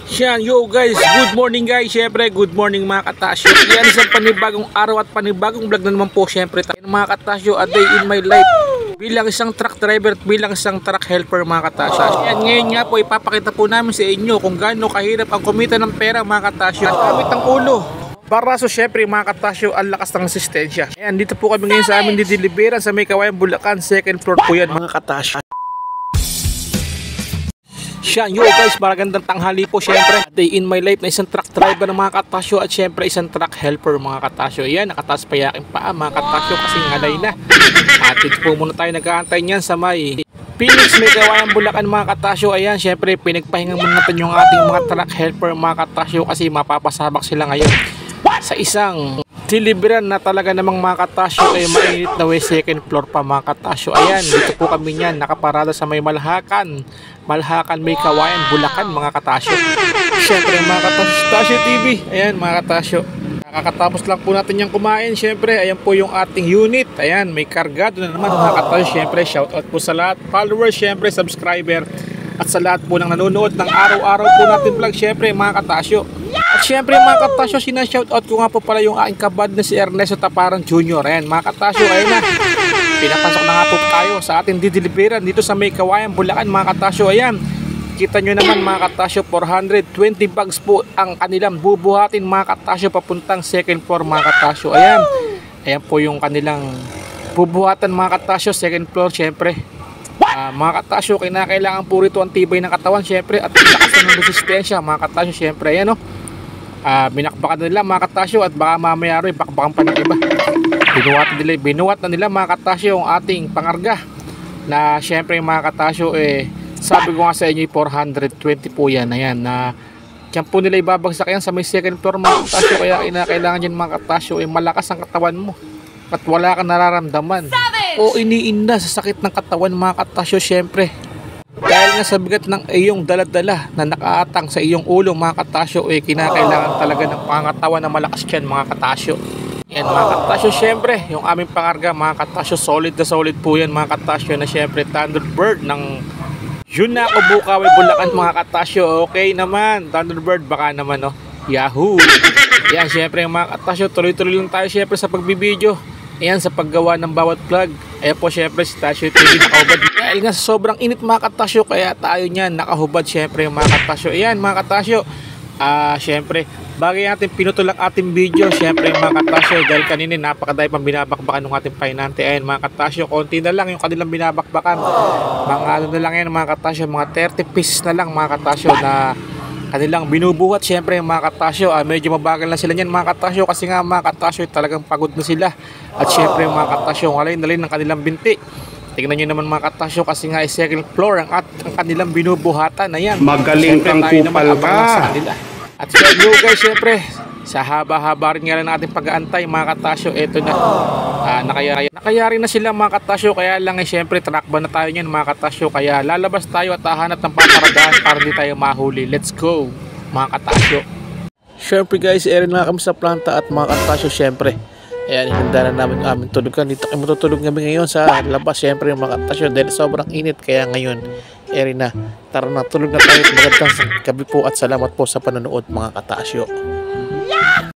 Yan, yo guys, good morning guys. Syempre, good morning mga katasyo. Yan isang panibagong araw at panibagong vlog na naman po. Syempre, mga katasyo, a day in my life bilang isang truck driver at bilang isang truck helper mga katasyo. Yan, ngayon nga po ipapakita po namin sa inyo kung gaano kahirap ang kumita ng pera mga katasyo. Gamit ang ulo. Baraso, syempre mga katasyo, ang lakas ng resistensya. Yan, dito po kami ngayon sa amin dideliveran sa May Kawayan, Bulacan. Second floor po yan mga katasyo. Yan, yo guys, magandang tanghali po. Syempre, day in my life na isang truck driver ng mga katasyo at syempre isang truck helper mga katasyo. Ayan, nakataas pa yaking paa mga katasyo kasi ngalay na. At dito po muna tayo nag-aantay niyan sa may Phoenix, May Kawayan, Bulacan mga katasyo. Ayan, syempre pinagpahinga muna natin yung ating mga truck helper mga katasyo kasi mapapasabak sila ngayon sa isang deliveran na talaga namang mga katasyo ay mainit na way second floor pa mga katasyo. Ayan, dito po kami niyan nakaparada sa may Malhakan, May Kawayan, Bulacan mga katasyo. Siyempre mga katasyo, Tasyo TV. Ayan mga katasyo, nakakatapos lang po natin yung kumain. Siyempre, ayan po yung ating unit. Ayan, may kargado na naman mga katasyo. Siyempre, shoutout po sa lahat followers, siyempre subscriber, at sa lahat po ng nanonood ng araw-araw po natin vlog. Siyempre mga katasyo, at syempre mga katasyo, sinashoutout ko nga po pala yung aking kabad na si Ernesto Taparan Jr. Ayan mga katasyo, ayun na, pinapasok na nga po tayo sa ating dideliveran dito sa May Kawayan, Bulacan mga katasyo. Ayan, kita nyo naman mga katasyo, 420 bags po ang kanilang bubuhatin mga katasyo papuntang second floor mga katasyo. Ayan, ayan po yung kanilang bubuhatan mga katasyo, second floor. Syempre mga katasyo, kailangan po rito ang tibay ng katawan syempre at lakas ng resistensya mga katasyo. Syempre ayan o, binakbakan nila mga katasyo at baka mamaya rin bakbakan pa ng iba. Binuwat na nila mga katasyo ang ating pangarga na syempre mga katasyo, sabi ko nga sa inyo 420 po yan. Ayan, na dyan po nila ibabagsak yan sa may second floor mga katasyo. Kaya kailangan dyan mga katasyo malakas ang katawan mo at wala kang nararamdaman o iniinda sa sakit ng katawan mga katasyo. Syempre dahil nga sa bigat ng iyong daladala na nakaatang sa iyong ulo mga katasyo, kinakailangan talaga ng pangatawan na malakas yan mga katasyo. Yan mga katasyo, syempre yung aming pangarga mga katasyo, solid na solid po yan mga katasyo, na syempre Thunderbird ng Junako, Bukawi, Bulacan mga katasyo. Okay naman Thunderbird, baka naman Yahoo. Yan syempre mga katasyo, tuloy-tuloy lang tayo syempre sa pagbibideo. Ayan, sa paggawa ng bawat vlog. Ayan po syempre si Tasyo TV nakahubad. Dahil nga sa sobrang init mga katasyo, kaya tayo niyan nakahubad syempre mga katasyo. Ayan mga katasyo, syempre bagay natin pinutol ang ating video syempre mga katasyo, dahil kanina napakadami pang binabakbakan ng ating pahinante. Ayan mga katasyo, konti na lang yung kanilang binabakbakan. Mga ano na lang yan mga katasyo, mga 30 pieces na lang mga katasyo na kanilang binubuhat syempre mga katasyo. Medyo mabagal na sila niyan mga katasyo kasi nga mga katasyo talagang pagod na sila. At syempre mga katasyo, ngalay ng kanilang binti. Tingnan nyo naman mga katasyo kasi nga second floor ang kanilang binubuhatan. Ayan, magaling kang kupal ka. at so guys, syempre sa haba-haba rin nga lang natin pag-aantay mga katasyo, eto na nakayari na sila mga katasyo. Kaya lang syempre trackban na tayo niyan mga katasyo, kaya lalabas tayo at hahanap ng paparadaan para di tayo mahuli. Let's go mga katasyo. Syempre guys, erin na kami sa planta at mga katasyo, syempre ayan, hinanda na namin aming tulugan. Dito kami matutulog kami ngayon sa labas syempre mga katasyo dahil sobrang init. Kaya ngayon erin na, tara na, tulog na tayo. Magandang gabi po at salamat po sa panonood mga katasyo.